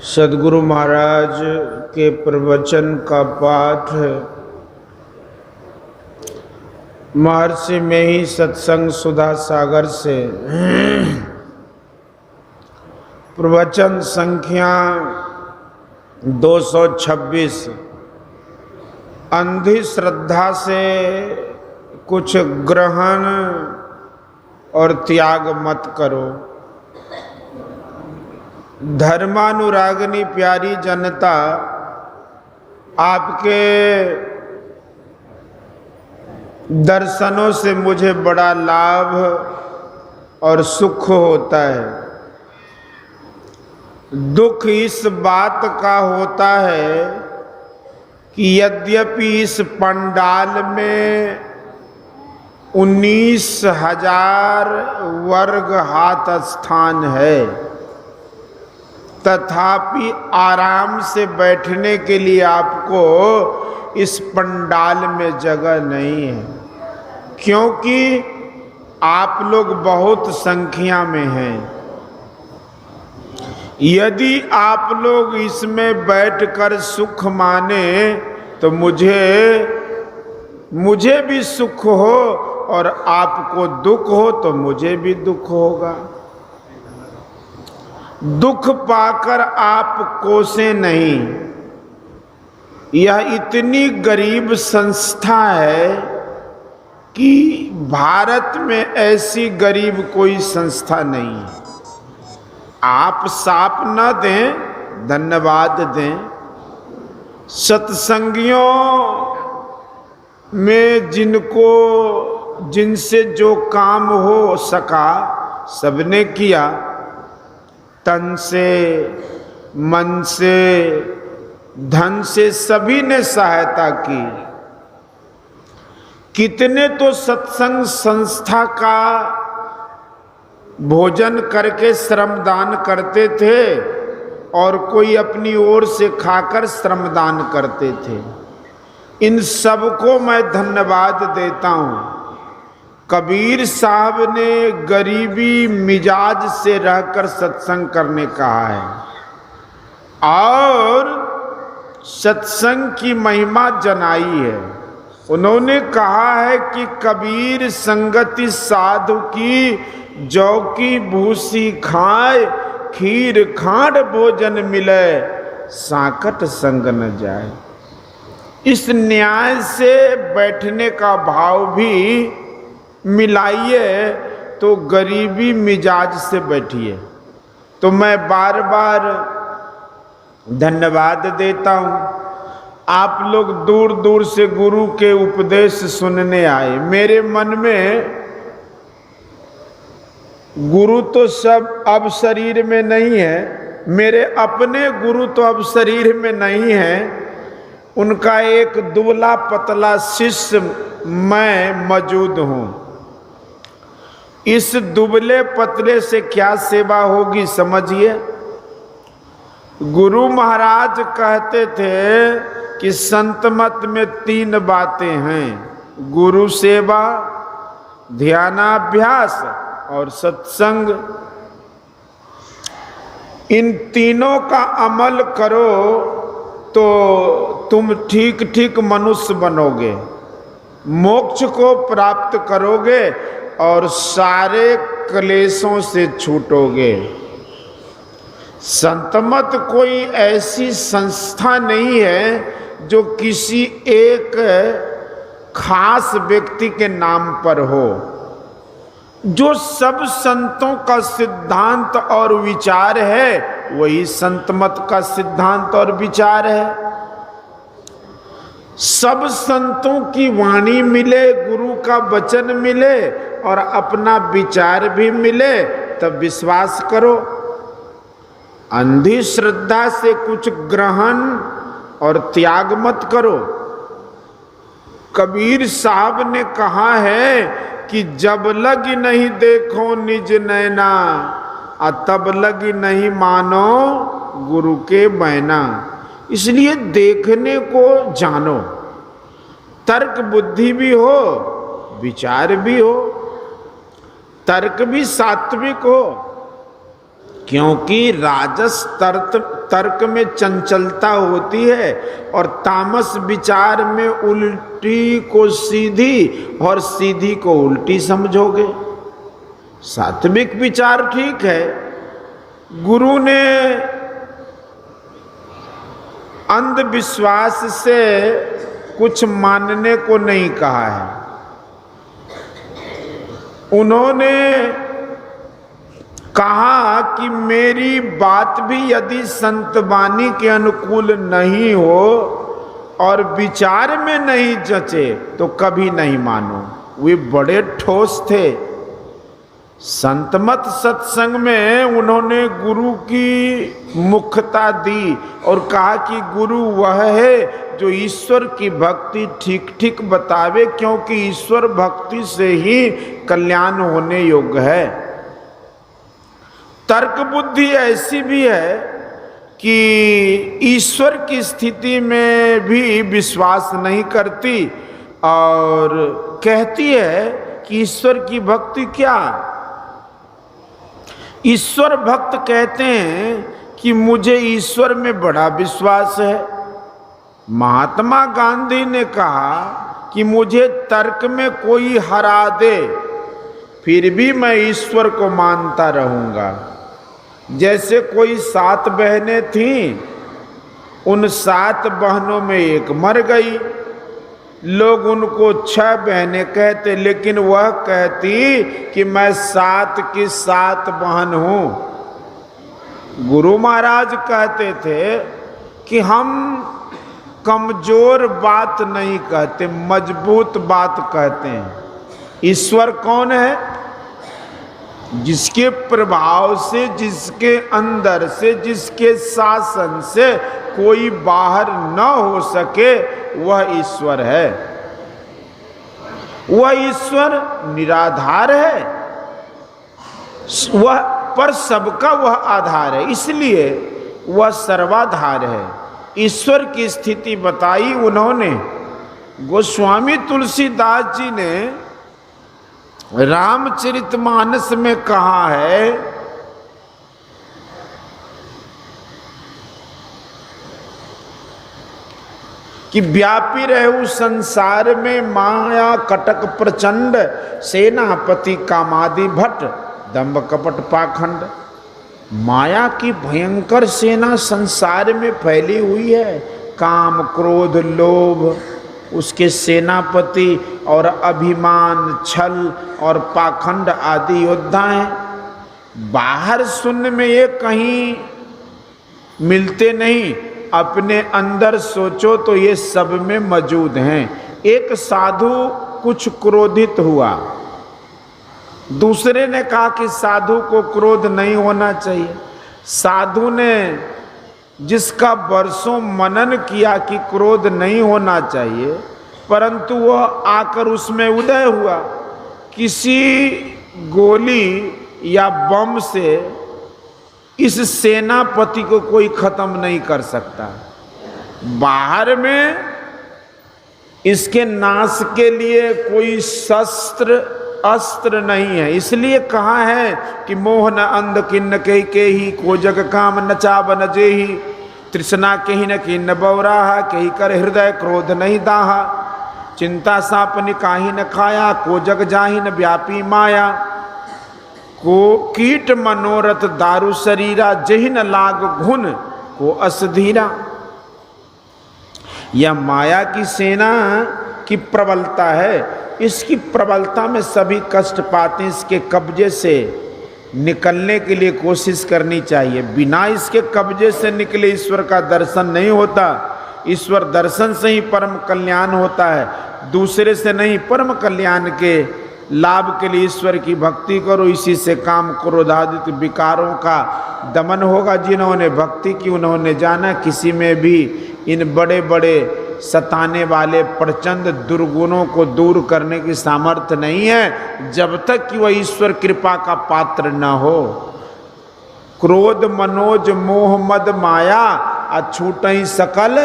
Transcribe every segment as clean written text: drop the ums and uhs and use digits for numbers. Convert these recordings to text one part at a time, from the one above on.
सद्गुरु महाराज के प्रवचन का पाठ महर्षि में ही सत्संग सुधा सागर से प्रवचन संख्या 226। अंधी श्रद्धा से कुछ ग्रहण और त्याग मत करो। धर्मानुरागिनी प्यारी जनता, आपके दर्शनों से मुझे बड़ा लाभ और सुख होता है। दुख इस बात का होता है कि यद्यपि इस पंडाल में 19,000 वर्ग हाथ स्थान है, तथापि आराम से बैठने के लिए आपको इस पंडाल में जगह नहीं है, क्योंकि आप लोग बहुत संख्या में हैं। यदि आप लोग इसमें बैठकर सुख माने तो मुझे भी सुख हो, और आपको दुख हो तो मुझे भी दुख होगा। दुख पाकर आप कोसे नहीं। यह इतनी गरीब संस्था है कि भारत में ऐसी गरीब कोई संस्था नहीं है। आप साप न दें, धन्यवाद दें। सत्संगियों में जिनसे जो काम हो सका सबने किया। तन से, मन से, धन से सभी ने सहायता की। कितने तो सत्संग संस्था का भोजन करके श्रमदान करते थे, और कोई अपनी ओर से खाकर श्रमदान करते थे। इन सबको मैं धन्यवाद देता हूँ। कबीर साहब ने गरीबी मिजाज से रहकर सत्संग करने कहा है, और सत्संग की महिमा जनाई है। उन्होंने कहा है कि कबीर संगति साधु की, जौ की भूसी खाए, खीर खांड भोजन मिले, साकट संग न जाए। इस न्याय से बैठने का भाव भी मिलाइए तो गरीबी मिजाज से बैठिए। तो मैं बार बार धन्यवाद देता हूँ। आप लोग दूर दूर से गुरु के उपदेश सुनने आए। मेरे मन में गुरु तो सब अब शरीर में नहीं है, मेरे अपने गुरु तो अब शरीर में नहीं है। उनका एक दुबला पतला शिष्य मैं मौजूद हूँ। इस दुबले पतले से क्या सेवा होगी समझिए। गुरु महाराज कहते थे कि संत मत में 3 बातें हैं: गुरु सेवा, ध्यानाभ्यास और सत्संग। इन तीनों का अमल करो तो तुम ठीक ठीक मनुष्य बनोगे, मोक्ष को प्राप्त करोगे और सारे क्लेशों से छूटोगे। संतमत कोई ऐसी संस्था नहीं है जो किसी एक खास व्यक्ति के नाम पर हो। जो सब संतों का सिद्धांत और विचार है, वही संतमत का सिद्धांत और विचार है। सब संतों की वाणी मिले, गुरु का वचन मिले और अपना विचार भी मिले, तब विश्वास करो। अंधी श्रद्धा से कुछ ग्रहण और त्याग मत करो। कबीर साहब ने कहा है कि जब लगी नहीं देखो निज नैना, तब लगी नहीं मानो गुरु के बैना। इसलिए देखने को जानो, तर्क बुद्धि भी हो, विचार भी हो, तर्क भी सात्विक हो, क्योंकि राजस तर्क में चंचलता होती है और तामस विचार में उल्टी को सीधी और सीधी को उल्टी समझोगे। सात्विक विचार ठीक है, गुरु ने अंधविश्वास से कुछ मानने को नहीं कहा है। उन्होंने कहा कि मेरी बात भी यदि संत वाणी के अनुकूल नहीं हो और विचार में नहीं जचे तो कभी नहीं मानो। वे बड़े ठोस थे। संतमत सत्संग में उन्होंने गुरु की मुख्यता दी और कहा कि गुरु वह है जो ईश्वर की भक्ति ठीक ठीक बतावे, क्योंकि ईश्वर भक्ति से ही कल्याण होने योग्य है। तर्क बुद्धि ऐसी भी है कि ईश्वर की स्थिति में भी विश्वास नहीं करती और कहती है कि ईश्वर की भक्ति क्या। ईश्वर भक्त कहते हैं कि मुझे ईश्वर में बड़ा विश्वास है। महात्मा गांधी ने कहा कि मुझे तर्क में कोई हरा दे फिर भी मैं ईश्वर को मानता रहूंगा। जैसे कोई 7 बहनें थीं, उन 7 बहनों में एक मर गई, लोग उनको 6 बहनें कहते, लेकिन वह कहती कि मैं 7 की 7 बहन हूं। गुरु महाराज कहते थे कि हम कमजोर बात नहीं कहते, मजबूत बात कहते हैं। ईश्वर कौन है? जिसके प्रभाव से, जिसके अंदर से, जिसके शासन से कोई बाहर न हो सके, वह ईश्वर है। वह ईश्वर निराधार है, वह पर सबका वह आधार है, इसलिए वह सर्वाधार है। ईश्वर की स्थिति बताई उन्होंने। गोस्वामी तुलसीदास जी ने रामचरितमानस में कहा है कि व्यापी रहु संसार में माया कटक प्रचंड, सेनापति कामादि भट्ट दंभ कपट पाखंड। माया की भयंकर सेना संसार में फैली हुई है। काम क्रोध लोभ उसके सेनापति और अभिमान छल और पाखंड आदि योद्धा हैं। बाहर सुनने में ये कहीं मिलते नहीं, अपने अंदर सोचो तो ये सब में मौजूद हैं। एक साधु कुछ क्रोधित हुआ, दूसरे ने कहा कि साधु को क्रोध नहीं होना चाहिए। साधु ने जिसका वर्षों मनन किया कि क्रोध नहीं होना चाहिए, परंतु वह आकर उसमें उदय हुआ। किसी गोली या बम से इस सेनापति को कोई खत्म नहीं कर सकता। बाहर में इसके नाश के लिए कोई शस्त्र अस्त्र नहीं है। इसलिए कहा है कि मोह न अंध किन्न के ही को जग काम न चाव न जेही, तृष्णा के ही न किन्न बौराहा, के ही कर हृदय क्रोध नहीं दाहा, चिंता सापनि काहि न खाया, को जग जाहि न व्यापी माया, को कीट मनोरथ दारु शरीरा, जहि न लाग घुन को असधीरा। यह माया की सेना की प्रबलता है। इसकी प्रबलता में सभी कष्ट पाते हैं। इसके कब्जे से निकलने के लिए कोशिश करनी चाहिए। बिना इसके कब्जे से निकले ईश्वर का दर्शन नहीं होता। ईश्वर दर्शन से ही परम कल्याण होता है, दूसरे से नहीं। परम कल्याण के लाभ के लिए ईश्वर की भक्ति करो, इसी से काम क्रोध आदि विकारों का दमन होगा। जिन्होंने भक्ति की उन्होंने जाना किसी में भी इन बड़े बड़े सताने वाले प्रचंड दुर्गुणों को दूर करने की सामर्थ्य नहीं है, जब तक कि वह ईश्वर कृपा का पात्र न हो। क्रोध मनोज मोह मद माया, अछूटहि सकल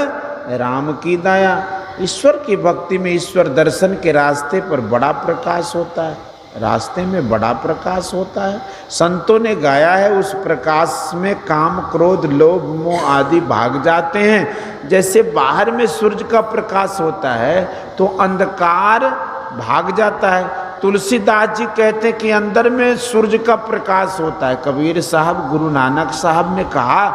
राम की दया। ईश्वर की भक्ति में ईश्वर दर्शन के रास्ते पर बड़ा प्रकाश होता है। रास्ते में बड़ा प्रकाश होता है। संतों ने गाया है, उस प्रकाश में काम क्रोध लोभ मोह आदि भाग जाते हैं। जैसे बाहर में सूरज का प्रकाश होता है तो अंधकार भाग जाता है। तुलसीदास जी कहते हैं कि अंदर में सूरज का प्रकाश होता है। कबीर साहब, गुरु नानक साहब ने कहा,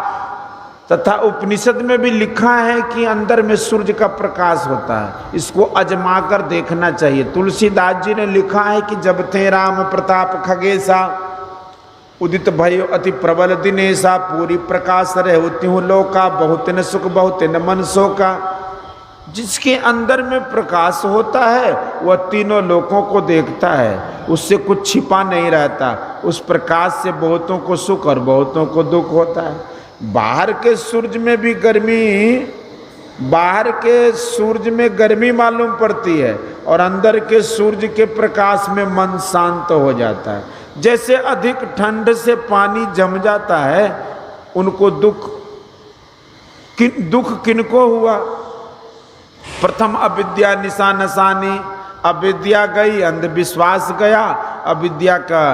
तथा उपनिषद में भी लिखा है कि अंदर में सूरज का प्रकाश होता है। इसको अजमा कर देखना चाहिए। तुलसीदास जी ने लिखा है कि जब थे राम प्रताप खगेसा, उदित भयो अति प्रबल दिनेशा, पूरी प्रकाश रहे त्यों लोका, बहुत न सुख बहुत न मन शोका। जिसके अंदर में प्रकाश होता है वह तीनों लोकों को देखता है, उससे कुछ छिपा नहीं रहता। उस प्रकाश से बहुतों को सुख और बहुतों को दुख होता है। बाहर के सूरज में भी गर्मी, बाहर के सूरज में गर्मी मालूम पड़ती है और अंदर के सूरज के प्रकाश में मन शांत हो जाता है। जैसे अधिक ठंड से पानी जम जाता है, उनको दुख किनको हुआ? प्रथम अविद्या निशा नसानी, अविद्या गई, अंधविश्वास गया। अविद्या का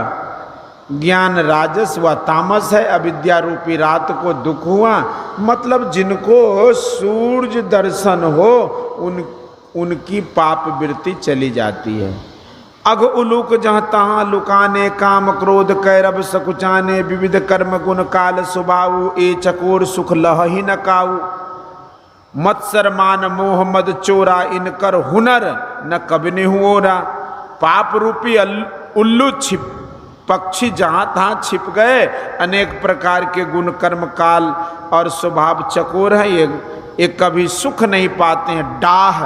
ज्ञान राजस व तामस है, अविद्या रूपी रात को दुख हुआ। मतलब जिनको सूर्य दर्शन हो उनकी पाप वृत्ति चली जाती है। अघ उलूक जहाँ तहाँ लुकाने, काम क्रोध कैरब सकुचाने, विविध कर्म गुण काल सुभाऊ, ए चकोर सुख लह ही न काऊ। मत्सर मान मोह मद चोरा, इनकर हुनर न कबने हुओरा। पाप रूपी उल्लू छिप पक्षी जहाँ तहाँ छिप गए। अनेक प्रकार के गुण कर्म काल और स्वभाव चकोर है, ये कभी सुख नहीं पाते हैं। डाह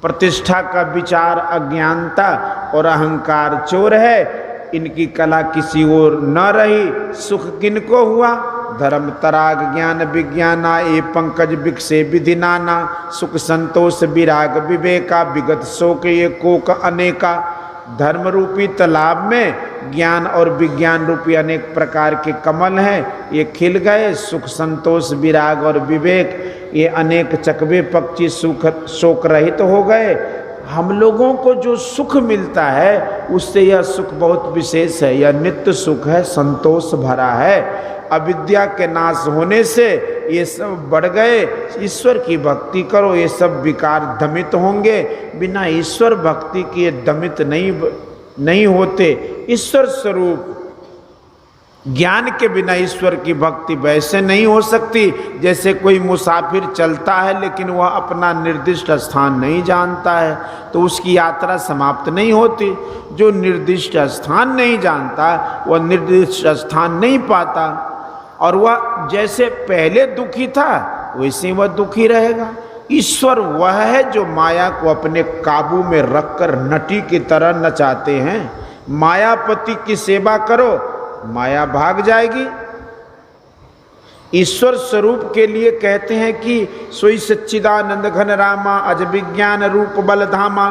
प्रतिष्ठा का विचार अज्ञानता और अहंकार चोर है। इनकी कला किसी और न रही, सुख किनको हुआ? धर्म तराग ज्ञान विज्ञाना, ए पंकज बिकसे विधि नाना। सुख संतोष विराग विवेका, विगत शोक ये कोक अनेका। धर्म रूपी तालाब में ज्ञान और विज्ञान रूपी अनेक प्रकार के कमल हैं, ये खिल गए। सुख संतोष विराग और विवेक, ये अनेक चकवे पक्षी सुख शोक रहित हो गए। हम लोगों को जो सुख मिलता है उससे यह सुख बहुत विशेष है, यह नित्य सुख है, संतोष भरा है। अविद्या के नाश होने से ये सब बढ़ गए। ईश्वर की भक्ति करो, ये सब विकार दमित होंगे। बिना ईश्वर भक्ति के दमित नहीं होते। ईश्वर स्वरूप ज्ञान के बिना ईश्वर की भक्ति वैसे नहीं हो सकती जैसे कोई मुसाफिर चलता है लेकिन वह अपना निर्दिष्ट स्थान नहीं जानता है तो उसकी यात्रा समाप्त नहीं होती। जो निर्दिष्ट स्थान नहीं जानता वह निर्दिष्ट स्थान नहीं पाता और वह जैसे पहले दुखी था वैसे वह दुखी रहेगा। ईश्वर वह है जो माया को अपने काबू में रखकर नटी की तरह नचाते हैं। मायापति की सेवा करो, माया भाग जाएगी। ईश्वर स्वरूप के लिए कहते हैं कि सोई सच्चिदानंद घन रामा, अज विज्ञान रूप बल धामा।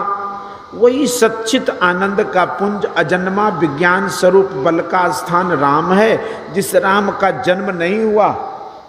वही सच्चित आनंद का पुंज अजन्मा विज्ञान स्वरूप बल का स्थान राम है, जिस राम का जन्म नहीं हुआ,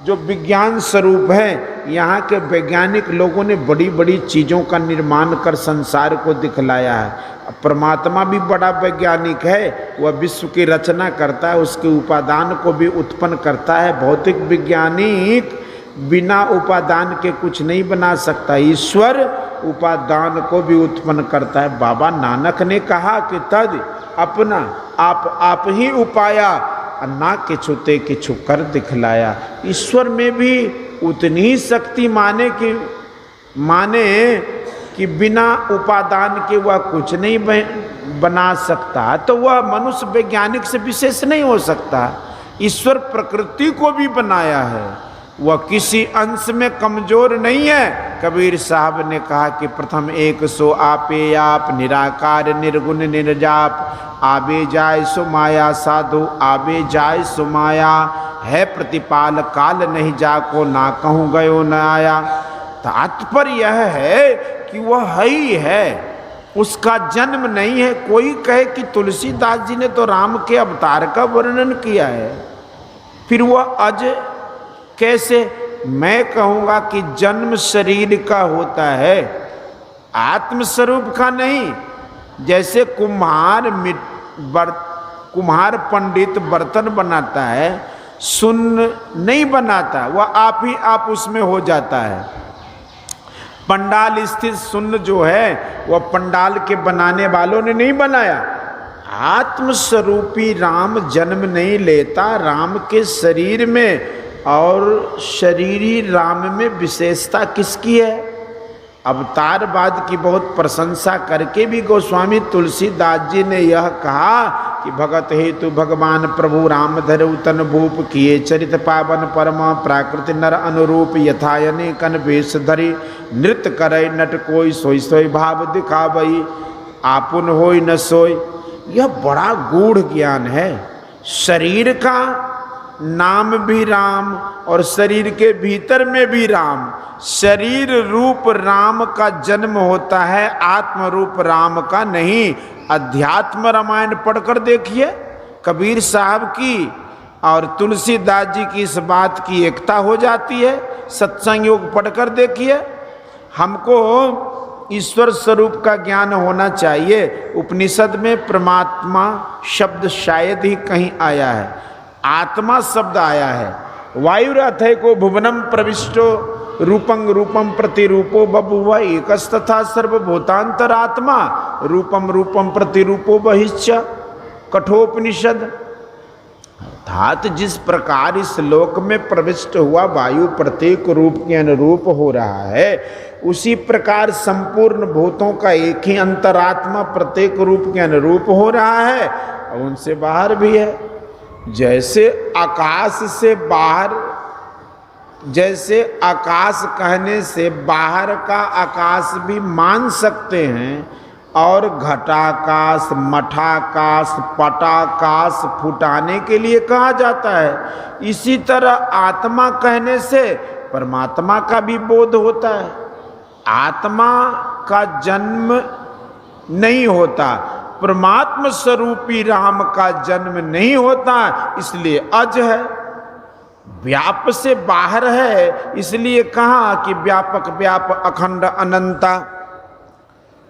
जो विज्ञान स्वरूप है। यहाँ के वैज्ञानिक लोगों ने बड़ी बड़ी चीज़ों का निर्माण कर संसार को दिखलाया है। परमात्मा भी बड़ा वैज्ञानिक है, वह विश्व की रचना करता है, उसके उपादान को भी उत्पन्न करता है। भौतिक वैज्ञानिक बिना उपादान के कुछ नहीं बना सकता, ईश्वर उपादान को भी उत्पन्न करता है। बाबा नानक ने कहा कि तद अपना आप ही उपाया, ना कि छुते किछु कर दिखलाया। ईश्वर में भी उतनी ही शक्ति माने कि बिना उपादान के वह कुछ नहीं बना सकता, तो वह मनुष्य वैज्ञानिक से विशेष नहीं हो सकता। ईश्वर प्रकृति को भी बनाया है, वह किसी अंश में कमजोर नहीं है। कबीर साहब ने कहा कि प्रथम एक सो आपे आप, निराकार निर्गुण निर्जाप। आबे जाय सो माया साधु, आबे जाय सो माया। है प्रतिपाल काल नहीं जाको, ना कहूँ गयो न आया। तात्पर्य यह है कि वह है ही है, उसका जन्म नहीं है। कोई कहे कि तुलसीदास जी ने तो राम के अवतार का वर्णन किया है, फिर वह अज कैसे? मैं कहूँगा कि जन्म शरीर का होता है, आत्म स्वरूप का नहीं। जैसे कुम्हार पंडित बर्तन बनाता है, सुन्न नहीं बनाता, वह आप ही आप उसमें हो जाता है। पंडाल स्थित सुन्न जो है वह पंडाल के बनाने वालों ने नहीं बनाया। आत्मस्वरूपी राम जन्म नहीं लेता राम के शरीर में, और शरीरी राम में विशेषता किसकी है? अवतारवाद की बहुत प्रशंसा करके भी गोस्वामी तुलसीदास जी ने यह कहा कि भगत हेतु भगवान प्रभु राम धरऊ तन भूप किए चरित पावन परम प्राकृति नर अनुरूप यथायने कन वेश धरी नृत्य करे नट कोई सोई सोई भाव दिखावई आपुन होई न सोई। यह बड़ा गूढ़ ज्ञान है। शरीर का नाम भी राम और शरीर के भीतर में भी राम। शरीर रूप राम का जन्म होता है, आत्म रूप राम का नहीं। अध्यात्म रामायण पढ़कर देखिए, कबीर साहब की और तुलसीदास जी की इस बात की एकता हो जाती है। सत्संग योग पढ़कर देखिए। हमको ईश्वर स्वरूप का ज्ञान होना चाहिए। उपनिषद में परमात्मा शब्द शायद ही कहीं आया है, आत्मा शब्द आया है। वायुरथे को भुवनम प्रविष्टो रूपं रूपम प्रतिरूपो बभुव एकस्तथा सर्वभूतांतरात्मा रूपम रूपम प्रतिरूपो बहिश्च कठोपनिषद। अर्थात जिस प्रकार इस लोक में प्रविष्ट हुआ वायु प्रत्येक रूप के अनुरूप हो रहा है, उसी प्रकार संपूर्ण भूतों का एक ही अंतरात्मा प्रत्येक रूप के अनुरूप हो रहा है और उनसे बाहर भी है। जैसे आकाश से बाहर, जैसे आकाश कहने से बाहर का आकाश भी मान सकते हैं, और घटाकाश, मठाकाश, पटाकाश फुटाने के लिए कहा जाता है। इसी तरह आत्मा कहने से परमात्मा का भी बोध होता है। आत्मा का जन्म नहीं होता, परमात्मा स्वरूपी राम का जन्म नहीं होता, इसलिए अज है। व्याप से बाहर है, इसलिए कहा कि व्यापक व्याप अखंड अनंता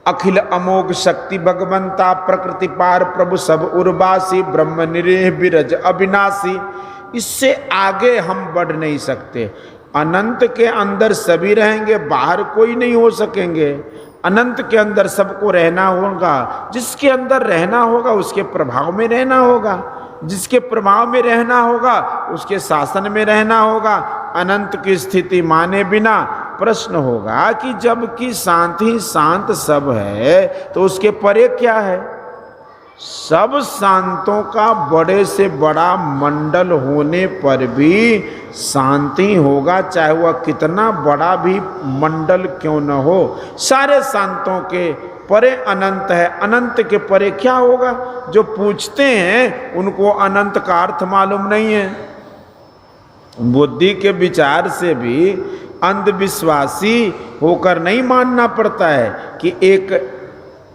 अखिल अमोघ शक्ति भगवंता प्रकृति पार प्रभु सब उर्वासी ब्रह्म निरेह बिरज अविनाशी। इससे आगे हम बढ़ नहीं सकते। अनंत के अंदर सभी रहेंगे, बाहर कोई नहीं हो सकेंगे। अनंत के अंदर सबको रहना होगा। जिसके अंदर रहना होगा उसके प्रभाव में रहना होगा, जिसके प्रभाव में रहना होगा उसके शासन में रहना होगा। अनंत की स्थिति माने बिना प्रश्न होगा कि जबकि शांत ही शांत सब है तो उसके परे क्या है? सब शांतों का बड़े से बड़ा मंडल होने पर भी शांति होगा, चाहे वह कितना बड़ा भी मंडल क्यों न हो। सारे शांतों के परे अनंत है, अनंत के परे क्या होगा? जो पूछते हैं उनको अनंत का अर्थ मालूम नहीं है। बुद्धि के विचार से भी अंधविश्वासी होकर नहीं मानना पड़ता है कि एक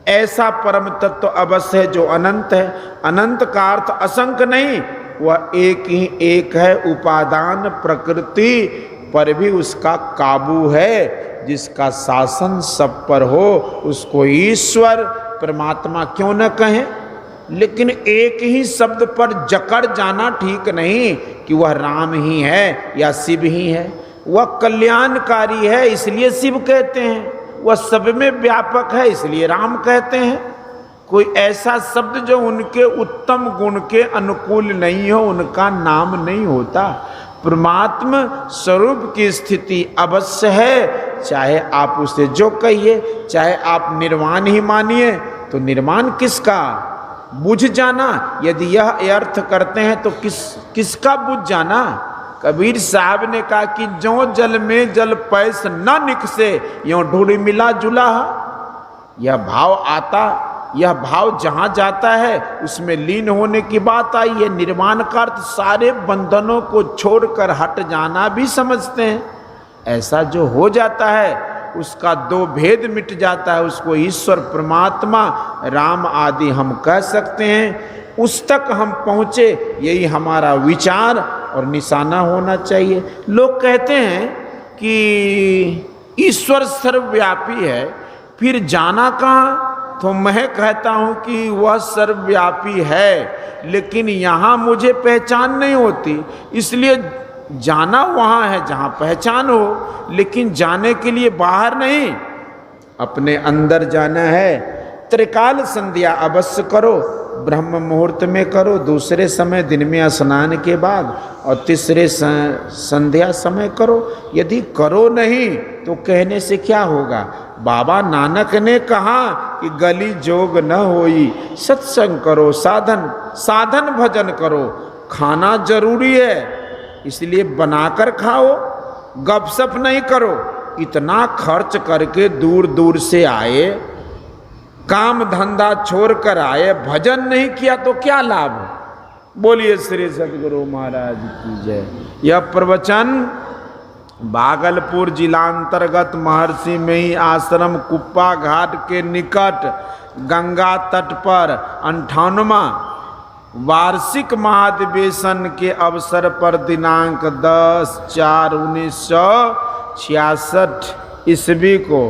ऐसा परम तत्व अवश्य है जो अनंत है। अनंत का अर्थ असंख्य नहीं, वह एक ही एक है। उपादान प्रकृति पर भी उसका काबू है। जिसका शासन सब पर हो उसको ईश्वर परमात्मा क्यों न कहें। लेकिन एक ही शब्द पर जकड़ जाना ठीक नहीं कि वह राम ही है या शिव ही है। वह कल्याणकारी है इसलिए शिव कहते हैं, वह सब में व्यापक है इसलिए राम कहते हैं। कोई ऐसा शब्द जो उनके उत्तम गुण के अनुकूल नहीं हो उनका नाम नहीं होता। परमात्मा स्वरूप की स्थिति अवश्य है, चाहे आप उसे जो कहिए, चाहे आप निर्वाण ही मानिए। तो निर्वाण किसका? बुझ जाना। यदि यह अर्थ करते हैं तो किसका बुझ जाना? कबीर साहब ने कहा कि जो जल में जल पैस न निकसे यों ढूढ़ी मिला जुला। यह भाव आता, यह भाव जहाँ जाता है उसमें लीन होने की बात आई है। निर्वाण का अर्थ सारे बंधनों को छोड़कर हट जाना भी समझते हैं। ऐसा जो हो जाता है उसका दो भेद मिट जाता है, उसको ईश्वर परमात्मा राम आदि हम कह सकते हैं। उस तक हम पहुँचे, यही हमारा विचार और निशाना होना चाहिए। लोग कहते हैं कि ईश्वर सर्वव्यापी है, फिर जाना कहाँ? तो मैं कहता हूं कि वह सर्वव्यापी है, लेकिन यहां मुझे पहचान नहीं होती, इसलिए जाना वहां है जहां पहचान हो, लेकिन जाने के लिए बाहर नहीं, अपने अंदर जाना है। त्रिकाल संध्या अवश्य करो, ब्रह्म मुहूर्त में करो, दूसरे समय दिन में स्नान के बाद, और तीसरे संध्या समय करो। यदि करो नहीं तो कहने से क्या होगा? बाबा नानक ने कहा कि गली जोग न होई, सत्संग करो, साधन भजन करो। खाना जरूरी है, इसलिए बनाकर खाओ, गपशप नहीं करो। इतना खर्च करके दूर दूर से आए, काम धंधा छोड़कर आए, भजन नहीं किया तो क्या लाभ? बोलिए श्री सद्गुरु महाराज की जय। यह प्रवचन भागलपुर जिलांतर्गत महर्षि में ही आश्रम कुप्पा घाट के निकट गंगा तट पर 58वां वार्षिक महाधिवेशन के अवसर पर दिनांक 10/4/1966 ईस्वी को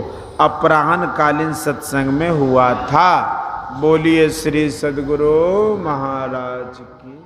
अपराह्नकालीन सत्संग में हुआ था। बोलिए श्री सद्गुरु महाराज की।